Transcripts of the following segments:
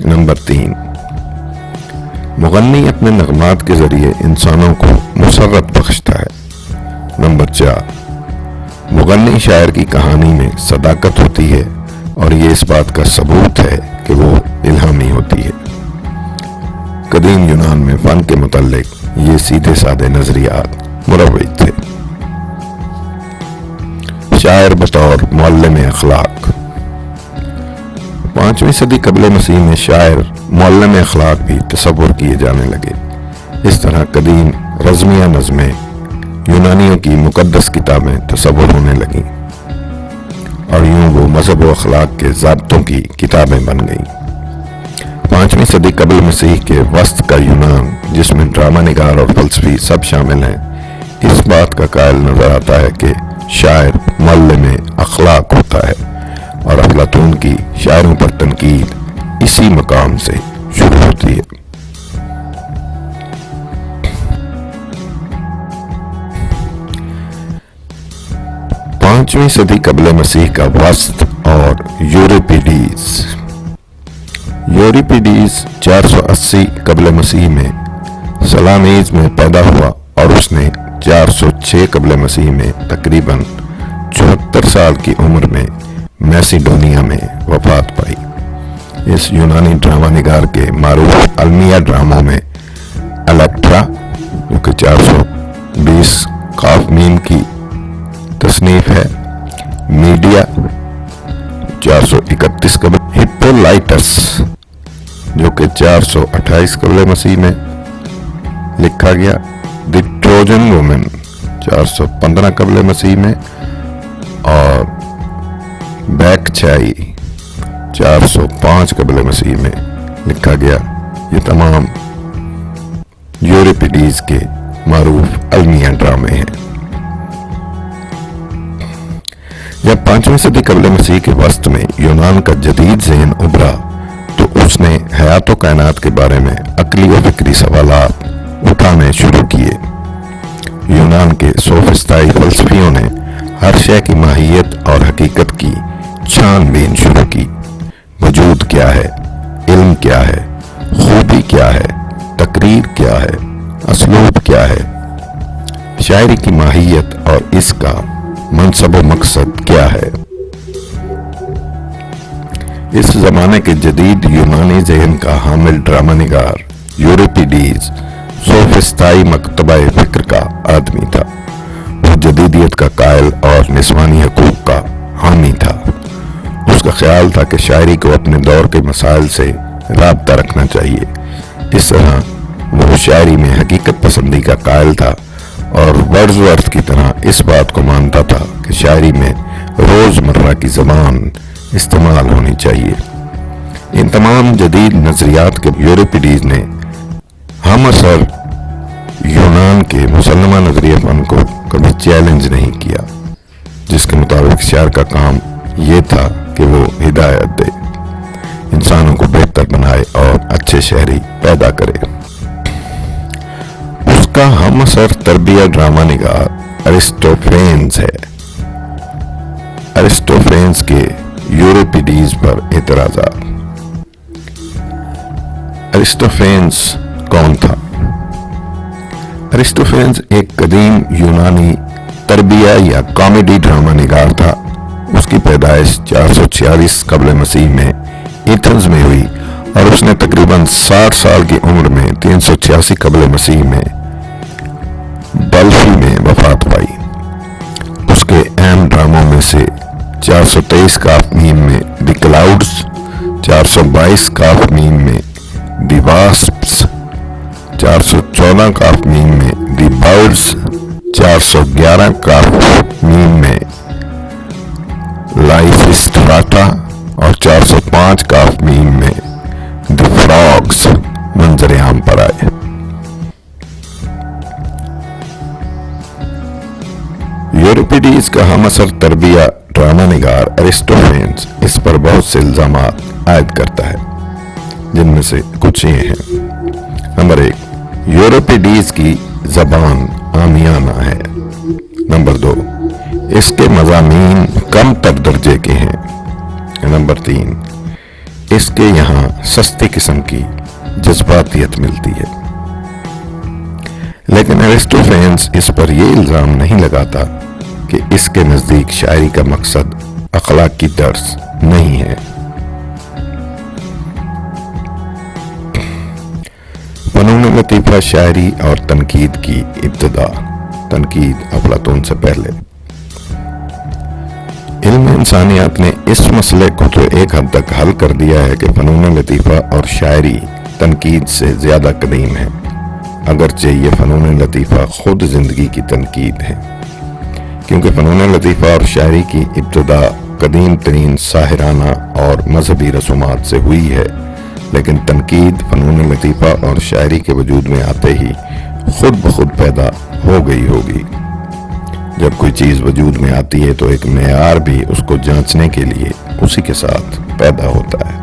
Number 3، مغنی اپنے نغمات کے ذریعے انسانوں کو مسرت بخشتا ہے۔ نمبر 4، مغنی شاعر کی کہانی میں صداقت ہوتی ہے اور یہ اس بات کا ثبوت ہے کہ وہ الہامی ہوتی ہے۔ قدیم یونان میں فن کے متعلق یہ سیدھے سادے نظریات مروج تھے۔ شاعر بطور معلم اخلاق۔ 5ویں صدی قبل مسیح میں شاعر معلم اخلاق بھی تصور کیے جانے لگے۔ اس طرح قدیم رزمیہ نظمیں یونانیوں کی مقدس کتابیں تصور ہونے لگیں اور یوں وہ مذہب و اخلاق کے ضابطوں کی کتابیں بن گئیں۔ 5ویں صدی قبل مسیح کے وسط کا یونان، جس میں ڈرامہ نگار اور فلسفی سب شامل ہیں، اس بات کا قائل نظر آتا ہے کہ شاعر معلم اخلاق ہوتا ہے، اور افلاطون کی شاعروں پر تنقید اسی مقام سے شروع ہوتی ہے۔ 5ویں صدی قبل مسیح کا وسط اور یوریپیڈیز۔ یوریپیڈیز 480 قبل مسیح میں سلامیز میں پیدا ہوا اور اس نے 406 قبل مسیح میں تقریباً 74 سال کی عمر میں میسیڈونیا میں وفات پائی۔ اس یونانی ڈرامہ نگار کے معروف المیہ ڈراموں میں الیکٹرا، جو کہ 420 قاف میم کی تصنیف ہے، میڈیا 431 قبل، ہپولائٹس جو کہ 428 قبل مسیح میں لکھا گیا، دی ٹروجن وومن 415 قبل مسیح میں، اور بیک چھائی 405 قبل مسیح میں لکھا گیا۔ یہ تمام یوریپیڈیز کے معروف المیہ ڈرامے ہیں۔ جب 5ویں صدی قبل مسیح کے وسط میں یونان کا جدید ذہن ابھرا تو اس نے حیات و کائنات کے بارے میں عقلی و فکری سوالات اٹھانے شروع کیے۔ یونان کے سوفسطائی فلسفیوں نے ہر شے کی ماہیت اور حقیقت کی چھان بین شروع کی۔ وجود کیا ہے، علم کیا ہے، خوبی کیا ہے، تقریر کیا ہے، اسلوب کیا ہے، شاعری کی ماہیت اور اس کا منصب و مقصد کیا ہے۔ اس زمانے کے جدید یونانی ذہن کا حامل ڈرامہ نگار یوریپیڈیز سوفسطائی مکتبہ فکر کا آدمی تھا۔ وہ جدیدیت کا قائل اور نسوانی حقوق کا حامی تھا۔ اس کا خیال تھا کہ شاعری کو اپنے دور کے مسائل سے رابطہ رکھنا چاہیے۔ اس طرح وہ شاعری میں حقیقت پسندی کا قائل تھا اور ورڈزورتھ کی طرح اس بات کو مانتا تھا کہ شاعری میں روزمرہ کی زبان استعمال ہونی چاہیے۔ ان تمام جدید نظریات کے یوریپیڈیز نے ہم عصر یونان کے مسلمہ نظریہ فن کو کبھی چیلنج نہیں کیا، جس کے مطابق شاعر کا کام یہ تھا کہ وہ ہدایت دے، انسانوں کو بہتر بنائے اور اچھے شہری پیدا کرے۔ اس کا ہم عصر تربیہ ڈرامہ نگار ارسطوفینز ہے۔ ارسطوفینز کے یوریپیڈیز پر اعتراضات۔ ارسطوفینز کون تھا؟ ارسطوفینز ایک قدیم یونانی تربیہ یا کامیڈی ڈرامہ نگار تھا۔ اس کی پیدائش 446 قبل مسیح میں ایتھنز میں ہوئی اور اس نے تقریباً 60 سال کی عمر میں 386 قبل مسیح میں ڈیلفی میں وفات پائی۔ اس کے اہم ڈراموں میں سے 423 قاف میم میں دی کلاؤڈز، 422 قاف میم میں دی واسپس، 414 قاف میم میں دی برڈز، 411 قاف میم میں لائف اسٹراٹا اور 405 قاف میم میں دی فراگز منظر عام پر آئے۔ یوریپیڈیز کا ہم عصر تربیہ ڈرامہ نگار ارسطوفینز اس پر بہت سے الزامات عائد کرتا ہے، جن میں سے کچھ یہ ہیں۔ نمبر 1، یوریپیڈیز کی زبان عامیانہ ہے۔ نمبر 2، اس کے مضامین کم تر درجے کے ہیں۔ نمبر 3، اس کے یہاں سستی قسم کی جذباتیت ملتی ہے۔ لیکن ایرسٹوفینز اس پر یہ الزام نہیں لگاتا کہ اس کے نزدیک شاعری کا مقصد اخلاق کی درس نہیں ہے۔ فنون لطیفہ شاعری اور تنقید کی ابتدا، تنقید افلاطون سے پہلے۔ علم انسانیات نے اس مسئلے کو تو ایک حد تک حل کر دیا ہے کہ فنون لطیفہ اور شاعری تنقید سے زیادہ قدیم ہے، اگرچہ یہ فنون لطیفہ خود زندگی کی تنقید ہے، کیونکہ فنون لطیفہ اور شاعری کی ابتدا قدیم ترین ساحرانہ اور مذہبی رسومات سے ہوئی ہے، لیکن تنقید فنون لطیفہ اور شاعری کے وجود میں آتے ہی خود بخود پیدا ہو گئی ہوگی۔ جب کوئی چیز وجود میں آتی ہے تو ایک معیار بھی اس کو جانچنے کے لیے اسی کے ساتھ پیدا ہوتا ہے۔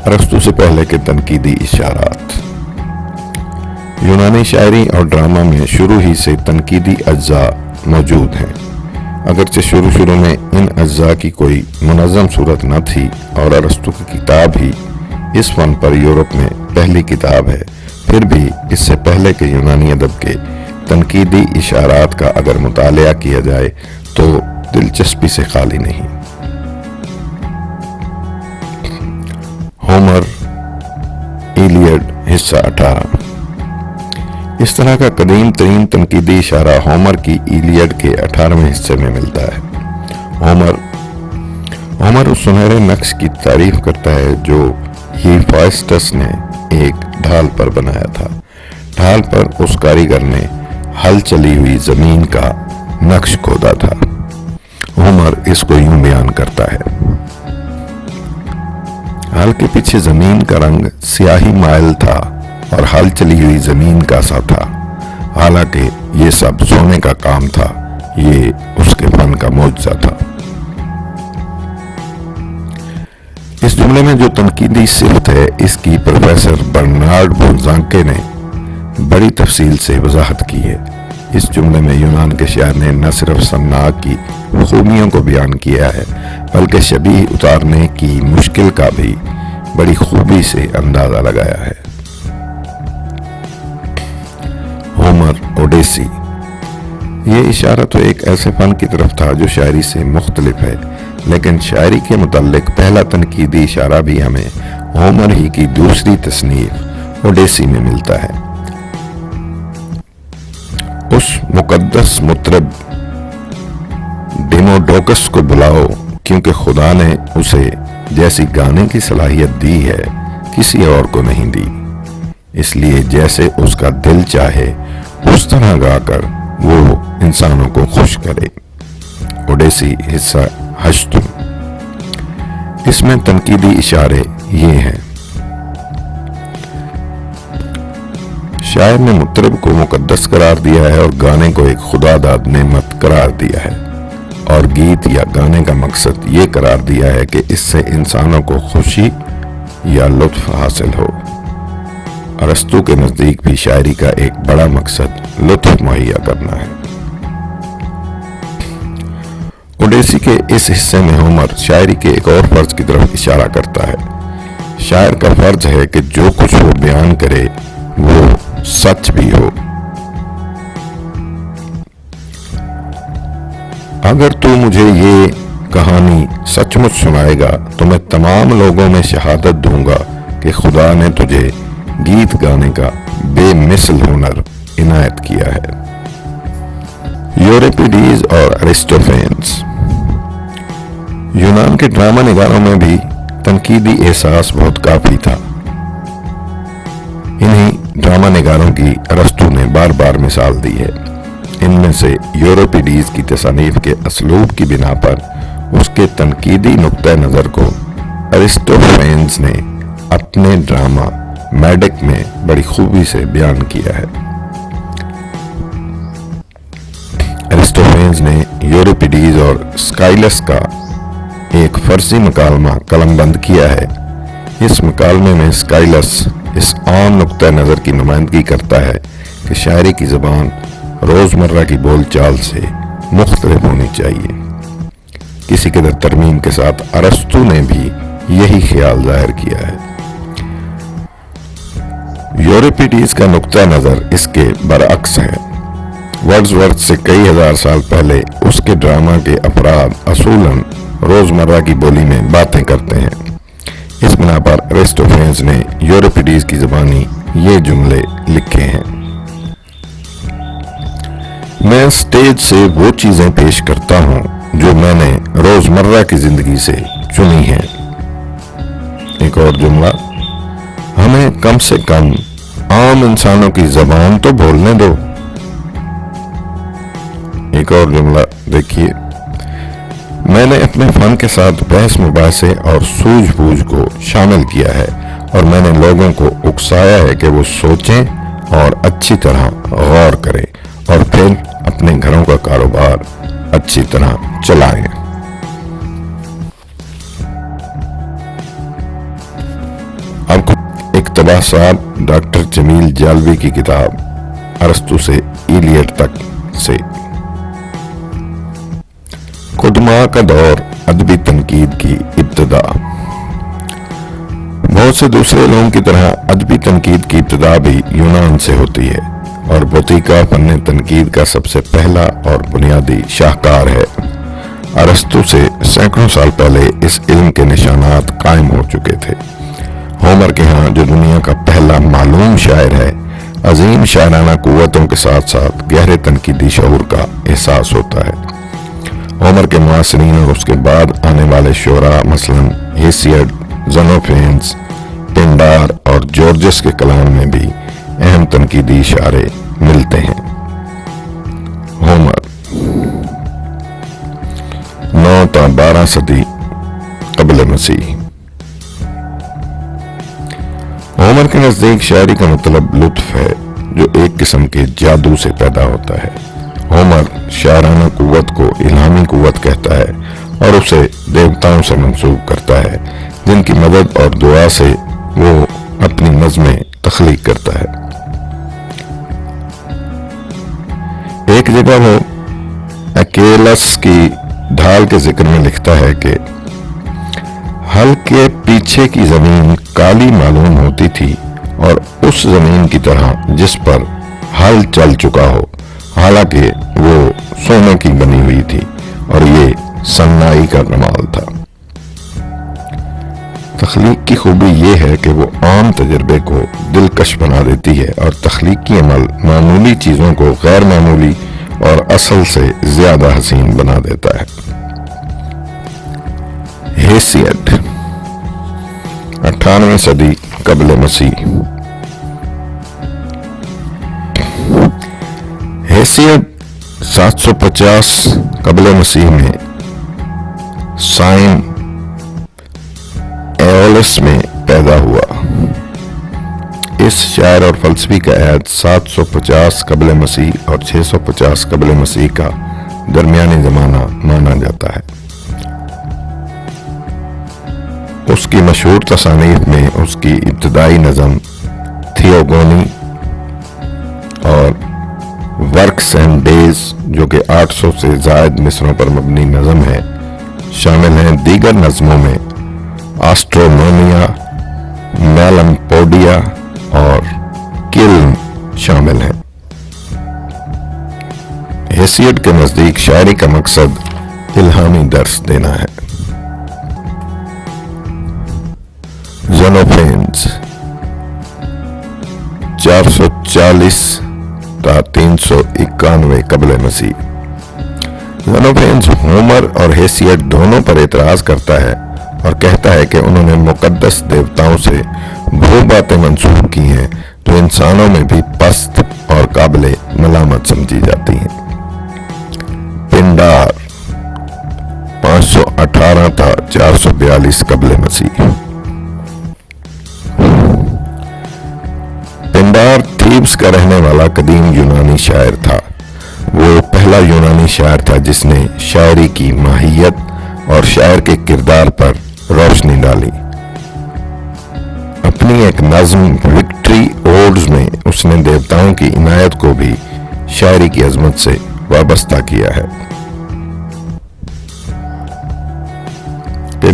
ارسطو سے پہلے کے تنقیدی اشارات۔ یونانی شاعری اور ڈرامہ میں شروع ہی سے تنقیدی اجزاء موجود ہیں، اگرچہ شروع میں ان اجزاء کی کوئی منظم صورت نہ تھی، اور ارسطو کی کتاب ہی اس فن پر یورپ میں پہلی کتاب ہے۔ پھر بھی اس سے پہلے کے یونانی ادب کے تنقیدی اشارات کا اگر مطالعہ کیا جائے تو دلچسپی سے خالی نہیں۔ ہومر، ایلیڈ، حصہ 18۔ اس طرح کا قدیم ترین تنقیدی اشارہ ہومر کی ایلیڈ کے 18ویں حصے میں ملتا ہے۔ ہومر اس سنہرے نقش کی تعریف کرتا ہے جو ہیفائسٹس نے ایک ڈھال پر بنایا تھا۔ ڈھال پر اس کاریگر نے ہل چلی ہوئی زمین کا نقش کھودا تھا۔ ہومر اس کو یوں بیان کرتا ہے: ہل کے پیچھے زمین کا رنگ سیاہی مائل تھا اور ہل چلی ہوئی زمین کا سا تھا، حالانکہ یہ سب سونے کا کام تھا، یہ اس کے فن کا معجزہ تھا۔ اس جملے میں جو تنقیدی صفت ہے، اس کی پروفیسر برنارڈ بونزانکے نے بڑی تفصیل سے وضاحت کی ہے۔ اس جملے میں یونان کے شاعر نے نہ صرف صناع کی خوبیوں کو بیان کیا ہے، بلکہ شبیہ اتارنے کی مشکل کا بھی بڑی خوبی سے اندازہ لگایا ہے۔ ہومر، اوڈیسی۔ یہ اشارہ تو ایک ایسے فن کی طرف تھا جو شاعری سے مختلف ہے، لیکن شاعری کے متعلق پہلا تنقیدی اشارہ بھی ہمیں ہومر ہی کی دوسری تصنیف اوڈیسی میں ملتا ہے۔ اس مقدس مطرب ڈیموڈوکس کو بلاؤ، کیونکہ خدا نے اسے جیسی گانے کی صلاحیت دی ہے کسی اور کو نہیں دی، اس لیے جیسے اس کا دل چاہے اس طرح گا کر وہ انسانوں کو خوش کرے۔ اوڈیسی، حصہ 8۔ اس میں تنقیدی اشارے یہ ہیں: شاعر نے مطرب کو مقدس قرار دیا ہے اور گانے کو ایک خدا داد نعمت قرار دیا ہے، اور گیت یا گانے کا مقصد یہ قرار دیا ہے کہ اس سے انسانوں کو خوشی یا لطف حاصل ہو۔ ارسطو کے نزدیک بھی شاعری کا ایک بڑا مقصد لطف مہیا کرنا ہے۔ اوڈیسی کے اس حصے میں ہومر شاعری کے ایک اور فرض کی طرف اشارہ کرتا ہے۔ شاعر کا فرض ہے کہ جو کچھ وہ بیان کرے وہ سچ بھی ہو۔ اگر تو مجھے یہ کہانی سچ مچ سنائے گا تو میں تمام لوگوں میں شہادت دوں گا کہ خدا نے تجھے گیت گانے کا بے مثل ہنر عنایت کیا ہے۔ یوریپیڈیز اور ارسطوفینز۔ یونان کے ڈرامہ نگاروں میں بھی تنقیدی احساس بہت کافی تھا۔ انہی ڈرامہ نگاروں کی ارسطو نے بار بار مثال دی ہے۔ ان میں سے یوریپیڈیز کی تصانیف کے اسلوب کی بنا پر اس کے تنقیدی نقطہ نظر کو ارسطوفینز نے اپنے ڈرامہ میڈک میں بڑی خوبی سے بیان کیا ہے۔ ارسطوفینز نے یوریپیڈیز اور اسکائلس کا ایک فرضی مکالمہ قلم بند کیا ہے۔ اس مکالمے میں اسکائلس اس عام نقطہ نظر کی نمائندگی کرتا ہے کہ شاعری کی زبان روزمرہ کی بول چال سے مختلف ہونی چاہیے۔ کسی قدر ترمیم کے ساتھ ارسطو نے بھی یہی خیال ظاہر کیا ہے۔ یوریپیڈیز کا نقطہ نظر اس کے برعکس ہے۔ ورڈزورتھ سے کئی ہزار سال پہلے اس کے ڈرامہ کے افراد اصولاً روزمرہ کی بولی میں باتیں کرتے ہیں۔ اس بنا پر ایرسٹوفینز نے یوریپیڈیز کی زبانی یہ جملے لکھے ہیں: میں اسٹیج سے وہ چیزیں پیش کرتا ہوں جو میں نے روزمرہ کی زندگی سے چنی ہیں۔ ایک اور جملہ: ہمیں کم سے کم عام انسانوں کی زبان تو بولنے دو۔ ایک اور جملہ دیکھیے: میں نے اپنے فن کے ساتھ بحث مباحثے اور سوجھ بوجھ کو شامل کیا ہے اور میں نے لوگوں کو اکسایا ہے کہ وہ سوچیں اور اچھی طرح غور کریں اور پھر اپنے گھروں کا کاروبار اچھی طرح چلائیں۔ اب کچھ اقتباسات ڈاکٹر جمیل جالوی کی کتاب ارسطو سے ایلیٹ تک سے۔ قدماء کا دور ادبی تنقید کی ابتدا۔ بہت سے دوسرے علوم کی طرح ادبی تنقید کی ابتدا بھی یونان سے ہوتی ہے اور بوتیکا فن تنقید کا سب سے پہلا اور بنیادی شاہکار ہے۔ ارسطو سے سینکڑوں سال پہلے اس علم کے نشانات قائم ہو چکے تھے۔ ہومر کے ہاں جو دنیا کا پہلا معلوم شاعر ہے، عظیم شاعرانہ قوتوں کے ساتھ ساتھ گہرے تنقیدی شعور کا احساس ہوتا ہے۔ ہومر کے معاصرین اور اس کے بعد آنے والے شعراء مثلاً ہیسیڈ، زنوفینز، پنڈار اور جورجس کے کلام میں بھی اہم تنقیدی اشارے ملتے ہیں۔ ہومر 9 تا 12 صدی قبل مسیح۔ ہومر کے نزدیک شاعری کا مطلب لطف ہے جو ایک قسم کے جادو سے پیدا ہوتا ہے۔ ہومر شاعرانہ قوت کو الہامی قوت کہتا ہے اور اسے دیوتاؤں سے منسوب کرتا ہے جن کی مدد اور دعا سے وہ اپنی نظمیں تخلیق کرتا ہے۔ ایک جگہ وہ اکیلس کی ڈھال کے ذکر میں لکھتا ہے کہ ہل کے پیچھے کی زمین کالی معلوم ہوتی تھی اور اس زمین کی طرح جس پر ہل چل چکا ہو، حالانکہ وہ سونے کی بنی ہوئی تھی اور یہ صناعی کا کمال تھا۔ تخلیق کی خوبی یہ ہے کہ وہ عام تجربے کو دلکش بنا دیتی ہے اور تخلیقی عمل معمولی چیزوں کو غیر معمولی اور اصل سے زیادہ حسین بنا دیتا ہے۔ ہیسیڈ 98ویں صدی قبل مسیح۔ ہیسیڈ 750 قبل مسیح میں سائن ایولس میں پیدا ہوا۔ اس شاعر اور فلسفی کا عہد 750 قبل مسیح اور 650 قبل مسیح کا درمیانی زمانہ مانا جاتا ہے۔ اس کی مشہور تصانیف میں اس کی ابتدائی نظم تھیوگونی اور ورکس اینڈ ڈیز جو کہ 800 سے زائد مصروں پر مبنی نظم ہے شامل ہیں۔ دیگر نظموں میں آسٹرونومیا، میلمپوڈیا اور کلم شامل ہیں۔ ہیسیڈ کے نزدیک شاعری کا مقصد الہامی درس دینا ہے۔ زنوفینز 440 تا 391 قبل مسیح۔ زنوفینز ہومر اور ہیسیڈ دونوں پر اعتراض کرتا ہے اور کہتا ہے کہ انہوں نے مقدس دیوتاؤں سے وہ باتیں منسوب کی ہیں جو انسانوں میں بھی پست اور قابل ملامت سمجھی جاتی ہیں۔ پنڈار 518 تا 442 قبل مسیح۔ پنڈار تھیبس کا رہنے والا قدیم یونانی شاعر تھا۔ وہ پہلا یونانی شاعر تھا جس نے شاعری کی ماہیت اور شاعر کے کردار پر روشنی ڈالی۔ اپنی ایک نظم وکٹری اوڈز میں اس نے دیوتاؤں کی عنایت کو بھی شاعری کی عظمت سے وابستہ کیا ہے۔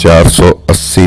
480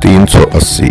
380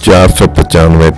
495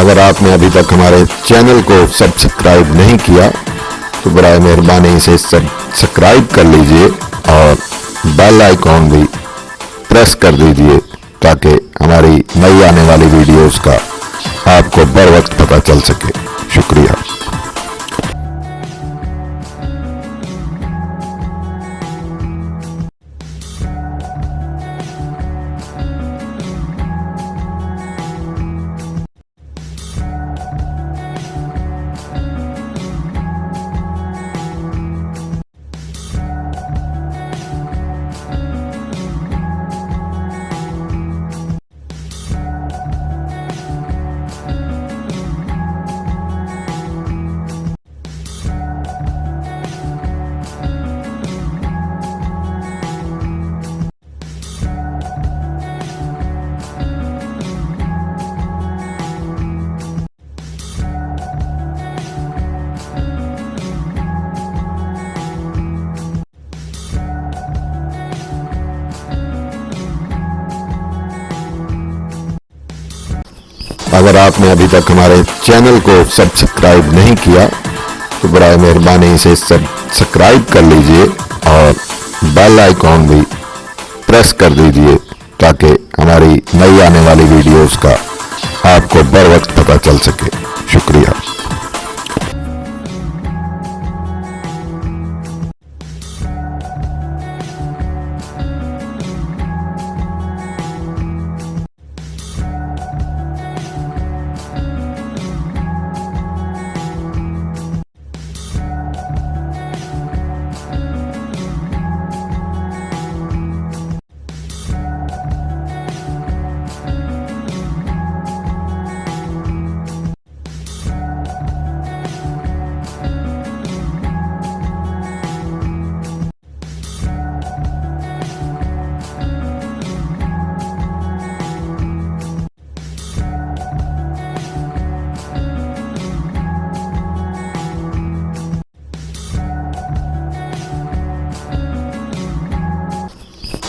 اگر آپ نے ابھی تک ہمارے چینل کو سبسکرائب نہیں کیا تو برائے مہربانی اسے سبسکرائب کر لیجئے اور بیل آئیکن بھی پریس کر دیجئے تاکہ ہماری نئی آنے والی ویڈیوز کا آپ کو بر وقت پتہ چل سکے۔ شکریہ۔ اگر آپ نے ابھی تک ہمارے چینل کو سبسکرائب نہیں کیا تو برائے مہربانی اسے سبسکرائب کر لیجئے اور بیل آئیکن بھی پریس کر دیجئے تاکہ ہماری نئی آنے والی ویڈیوز کا آپ کو بر وقت پتہ چل سکے۔ شکریہ۔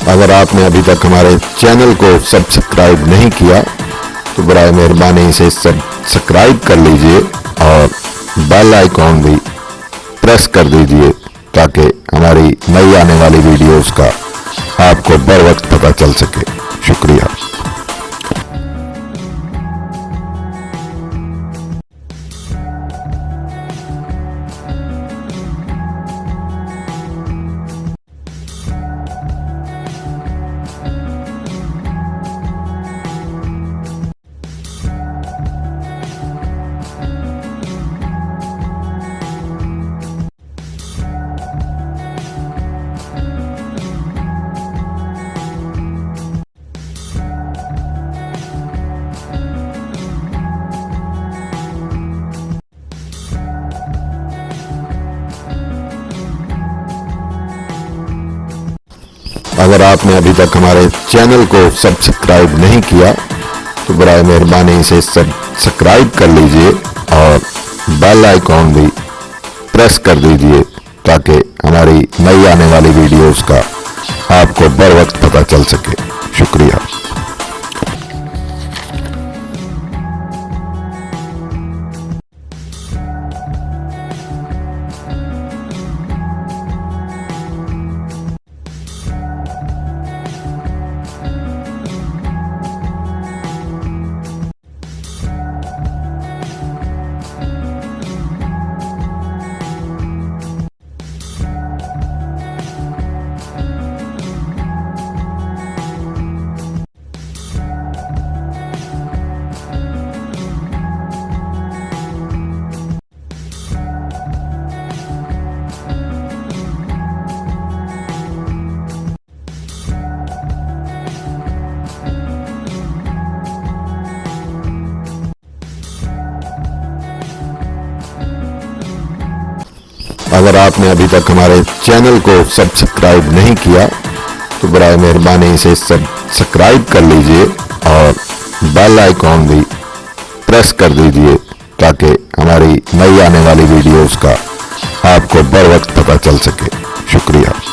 اگر آپ نے ابھی تک ہمارے چینل کو سبسکرائب نہیں کیا تو برائے مہربانی اسے سبسکرائب کر لیجئے اور بیل آئیکن بھی پریس کر دیجئے تاکہ ہماری نئی آنے والی ویڈیوز کا آپ کو بر وقت پتہ چل سکے۔ شکریہ۔ اگر آپ نے ابھی تک ہمارے چینل کو سبسکرائب نہیں کیا تو برائے مہربانی اسے سبسکرائب کر لیجئے اور بیل آئیکن بھی پریس کر دیجئے تاکہ ہماری نئی آنے والی ویڈیوز کا آپ کو بر وقت پتہ چل سکے۔ شکریہ۔ اگر آپ نے ابھی تک ہمارے چینل کو سبسکرائب نہیں کیا تو برائے مہربانی اسے سبسکرائب کر لیجئے اور بیل آئیکن بھی پریس کر دیجئے تاکہ ہماری نئی آنے والی ویڈیوز کا آپ کو بر وقت پتہ چل سکے۔ شکریہ۔